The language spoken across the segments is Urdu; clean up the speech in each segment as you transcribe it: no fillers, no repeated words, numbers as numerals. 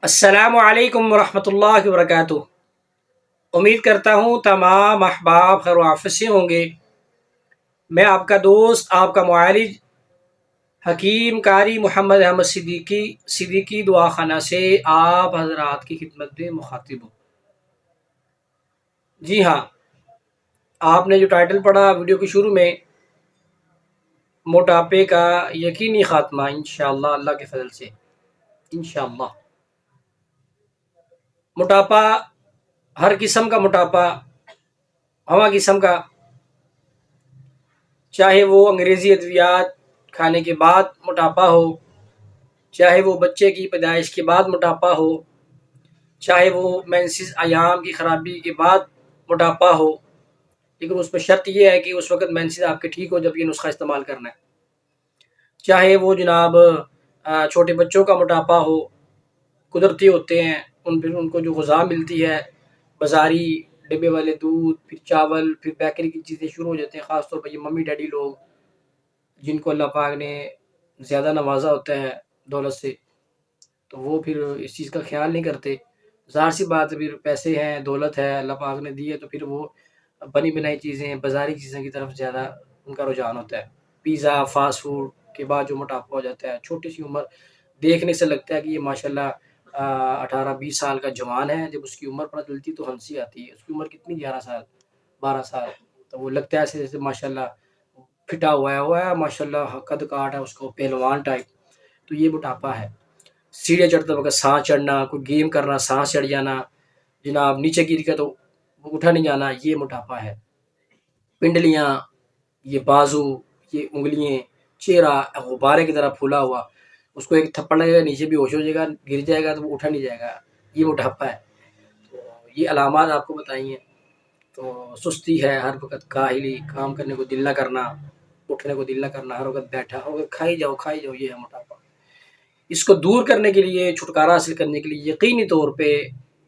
السلام علیکم ورحمۃ اللہ وبرکاتہ۔ امید کرتا ہوں تمام احباب خیر و عافیت سے ہوں گے۔ میں آپ کا دوست، آپ کا معالج، حکیم قاری محمد احمد صدیقی دعا خانہ سے آپ حضرات کی خدمت میں مخاطب ہوں۔ جی ہاں، آپ نے جو ٹائٹل پڑھا ویڈیو کے شروع میں، موٹاپے کا یقینی خاتمہ انشاءاللہ، اللہ کے فضل سے انشاءاللہ۔ موٹاپا، ہر قسم کا موٹاپا، ہوا قسم کا، چاہے وہ انگریزی ادویات کھانے کے بعد موٹاپا ہو، چاہے وہ بچے کی پیدائش کے بعد موٹاپا ہو، چاہے وہ مینسز ایام کی خرابی کے بعد موٹاپا ہو، لیکن اس میں شرط یہ ہے کہ اس وقت مینسز آپ کے ٹھیک ہو جب یہ نسخہ استعمال کرنا ہے۔ چاہے وہ جناب چھوٹے بچوں کا موٹاپا ہو، قدرتی ہوتے ہیں، ان کو جو غذا ملتی ہے بازاری ڈبے والے دودھ، پھر چاول، پھر بیکری کی چیزیں شروع ہو جاتے ہیں، خاص طور پر یہ ممی ڈیڈی لوگ جن کو اللہ پاک نے زیادہ نوازا ہوتا ہے دولت سے، تو وہ پھر اس چیز کا خیال نہیں کرتے۔ ظاہر سی بات ہے، پھر پیسے ہیں، دولت ہے، اللہ پاک نے دی ہے، تو پھر وہ بنی بنائی چیزیں، بازاری چیزیں کی طرف زیادہ ان کا رجحان ہوتا ہے۔ پیزا، فاسٹ فوڈ کے بعد جو موٹاپا ہو جاتا ہے، چھوٹی سی عمر، دیکھنے سے لگتا ہے کہ یہ ماشاءاللہ 18-20 سال کا جوان ہے، جب اس کی عمر پتہ چلتی تو ہنسی آتی ہے۔ اس کی عمر کتنی، 11 سال، 12 سال، تو وہ لگتا ہے ایسے جیسے ماشاءاللہ پھٹا ہوا ہے ماشاءاللہ، قد کاٹ ہے اس کو، پہلوان ٹائپ۔ تو یہ موٹاپا ہے۔ سیڑھیاں چڑھتے وقت سانس چڑھنا، کوئی گیم کرنا سانس چڑھ جانا، جناب نیچے گر گیا تو وہ اٹھا نہیں جانا، یہ موٹاپا ہے۔ پنڈلیاں، یہ بازو، یہ انگلیاں، چہرہ غبارے کی طرح پھولا ہوا، اس کو ایک تھپڑ لگے گا نیچے بھی ہوش ہو جائے گا، گر جائے گا تو وہ اٹھا نہیں جائے گا، یہ موٹاپا ہے۔ تو یہ علامات آپ کو بتائی ہیں۔ تو سستی ہے، ہر وقت کاہلی، کام کرنے کو دل نہ کرنا، اٹھنے کو دل نہ کرنا، ہر وقت بیٹھا ہو، کھائی جاؤ کھائی جاؤ، یہ ہے موٹاپا۔ اس کو دور کرنے کے لیے، چھٹکارا حاصل کرنے کے لیے یقینی طور پہ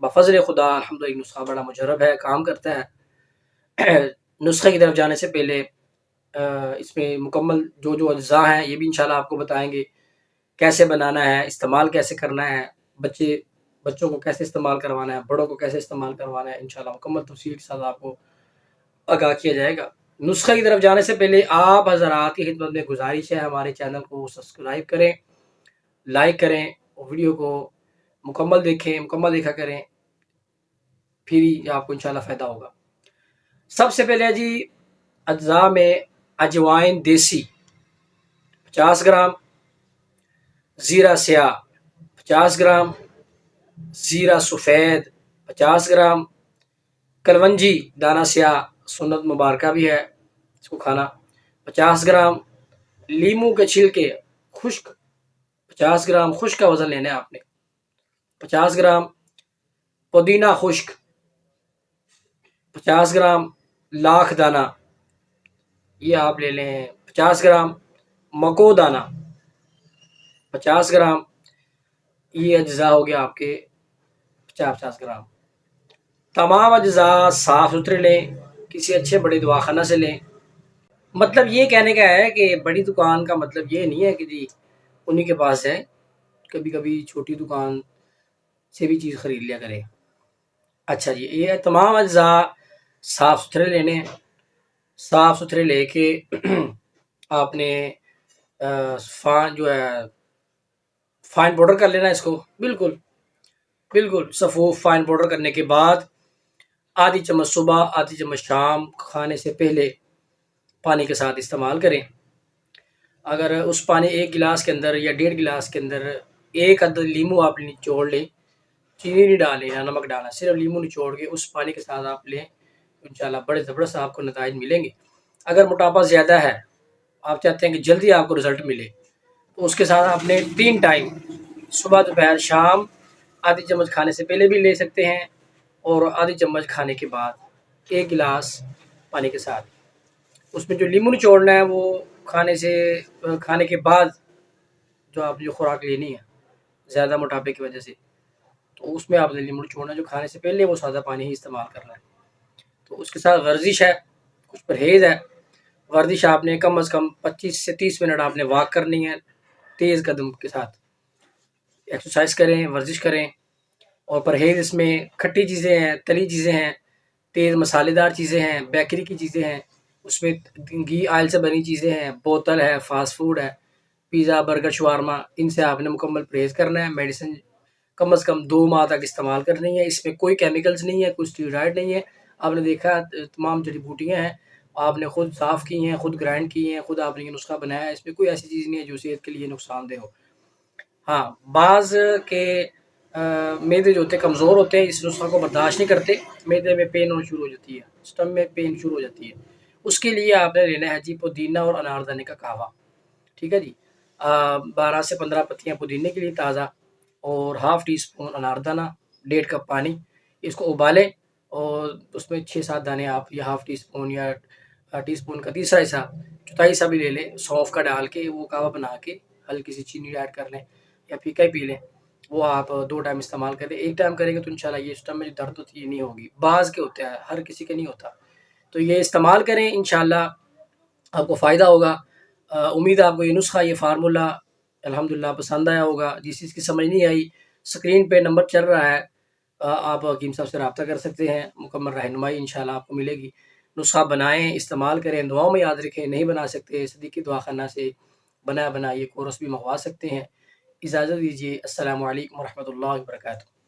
بفضل خدا الحمدللہ نسخہ بڑا مجرب ہے، کام کرتا ہے۔ نسخے کی طرف جانے سے پہلے اس میں مکمل جو اجزاء ہیں یہ بھی انشاءاللہ آپ کو بتائیں گے، کیسے بنانا ہے، استعمال کیسے کرنا ہے، بچوں کو کیسے استعمال کروانا ہے، بڑوں کو کیسے استعمال کروانا ہے، انشاءاللہ مکمل تفصیل کے ساتھ آپ کو آگاہ کیا جائے گا۔ نسخے کی طرف جانے سے پہلے آپ حضرات کی خدمت میں گزارش ہے، ہمارے چینل کو سبسکرائب کریں، لائک کریں، اور ویڈیو کو مکمل دیکھیں، مکمل دیکھا کریں، پھر ہی آپ کو انشاءاللہ فائدہ ہوگا۔ سب سے پہلے جی، اجزاء میں اجوائن دیسی 50 گرام، زیرہ سیاہ 50 گرام، زیرہ سفید 50 گرام، کلونجی دانہ سیاہ سنت مبارکہ بھی ہے اس کو کھانا 50 گرام، لیمو کے چھلکے خشک 50 گرام، خشک کا وزن لینا ہے آپ نے 50 گرام، پودینہ خشک 50 گرام، لاکھ دانہ یہ آپ لے لیں 50 گرام، مکو دانہ 50 گرام، یہ اجزاء ہو گیا آپ کے 50 گرام۔ تمام اجزاء صاف ستھرے لیں، کسی اچھے بڑے دواخانہ سے لیں۔ مطلب یہ کہنے کا ہے کہ بڑی دکان کا مطلب یہ نہیں ہے کہ جی انہی کے پاس ہے، کبھی کبھی چھوٹی دکان سے بھی چیز خرید لیا کرے۔ اچھا جی، یہ تمام اجزاء صاف ستھرے لینے ہیں۔ صاف ستھرے لے کے آپ نے جو ہے فائن پاؤڈر کر لینا اس کو، بالکل صفوف فائن پاؤڈر کرنے کے بعد آدھی چمچ صبح، آدھی چمچ شام، کھانے سے پہلے پانی کے ساتھ استعمال کریں۔ اگر اس پانی 1 گلاس کے اندر یا 1.5 گلاس کے اندر 1 عدد لیمو آپ نچوڑ لیں، چینی نہیں ڈالیں یا نمک ڈالیں، صرف لیمو نچوڑ کے اس پانی کے ساتھ آپ لیں، انشاءاللہ بڑے زبردست آپ کو نتائج ملیں گے۔ اگر موٹاپا زیادہ ہے، آپ چاہتے ہیں کہ جلدی آپ کو رزلٹ ملے، تو اس کے ساتھ آپ نے 3 ٹائم صبح دوپہر شام آدھی چمچ کھانے سے پہلے بھی لے سکتے ہیں، اور آدھی چمچ کھانے کے بعد 1 گلاس پانی کے ساتھ۔ اس میں جو لیمو نچوڑنا ہے وہ کھانے کے بعد جو آپ جو خوراک لینی ہے زیادہ موٹاپے کی وجہ سے، تو اس میں آپ نے لیمو نچوڑنا، جو کھانے سے پہلے وہ سادہ پانی ہی استعمال کرنا ہے۔ تو اس کے ساتھ ورزش ہے، کچھ پرہیز ہے۔ ورزش آپ نے کم از کم 25 سے 30 منٹ آپ نے واک کرنی ہے، تیز قدم کے ساتھ ایکسرسائز کریں، ورزش کریں، اور پرہیز اس میں کھٹی چیزیں ہیں، تلی چیزیں ہیں، تیز مسالے دار چیزیں ہیں، بیکری کی چیزیں ہیں، اس میں گھی آئل سے بنی چیزیں ہیں، بوتل ہے، فاسٹ فوڈ ہے، پیزا برگر شوارما، ان سے آپ نے مکمل پرہیز کرنا ہے۔ میڈیسن کم از کم 2 ماہ تک استعمال کرنی ہے۔ اس میں کوئی کیمیکلز نہیں ہے، کوئی اسٹیرائڈ نہیں ہے۔ آپ نے دیکھا تمام جڑی بوٹیاں ہیں، آپ نے خود صاف کی ہیں، خود گرائنڈ کی ہیں، خود آپ نے یہ نسخہ بنایا ہے۔ اس میں کوئی ایسی چیز نہیں ہے جو صحت کے لیے نقصان دہ ہو۔ ہاں، بعض کے معدے جو ہوتے ہیں کمزور ہوتے ہیں، اس نسخہ کو برداشت نہیں کرتے، معدے میں پین ہونا شروع ہو جاتی ہے، اسٹم میں پین شروع ہو جاتی ہے۔ اس کے لیے آپ نے لینا ہے جی پودینہ اور اناردانے کا قہوہ، ٹھیک ہے جی۔ 12 سے 15 پتیاں پودینے کے لیے تازہ، اور ½ ٹی اسپون اناردانہ، 1.5 کپ پانی، اس کو ابالیں اور اس میں 6-7 دانے آپ یا ½ ٹی اسپون یا ٹی اسپون کا تیسرا حصہ، چوتھائی حصہ بھی لے لیں، سونف کا ڈال کے وہ قہوہ بنا کے ہلکی سی چینی ایڈ کر لیں یا پھیکا ہی پی لیں۔ وہ آپ 2 ٹائم استعمال کریں، 1 ٹائم کریں گے تو انشاءاللہ یہ اسٹم میں جو درد ہوتی ہے یہ نہیں ہوگی۔ بعض کے ہوتا ہے، ہر کسی کے نہیں ہوتا، تو یہ استعمال کریں، انشاءاللہ آپ کو فائدہ ہوگا۔ امید ہے آپ کو یہ نسخہ، یہ فارمولہ الحمدللہ پسند آیا ہوگا۔ جس چیز کی سمجھ نہیں آئی، اسکرین پہ نمبر چل رہا ہے، آپ حکیم صاحب سے رابطہ کر سکتے ہیں، مکمل رہنمائی انشاءاللہ آپ کو ملے گی۔ نسخہ بنائیں، استعمال کریں، دعاؤں میں یاد رکھیں۔ نہیں بنا سکتے، صدیقی دعاخانہ سے بنا یہ کورس بھی منگوا سکتے ہیں۔ اجازت دیجیے، السلام علیکم ورحمۃ اللہ وبرکاتہ۔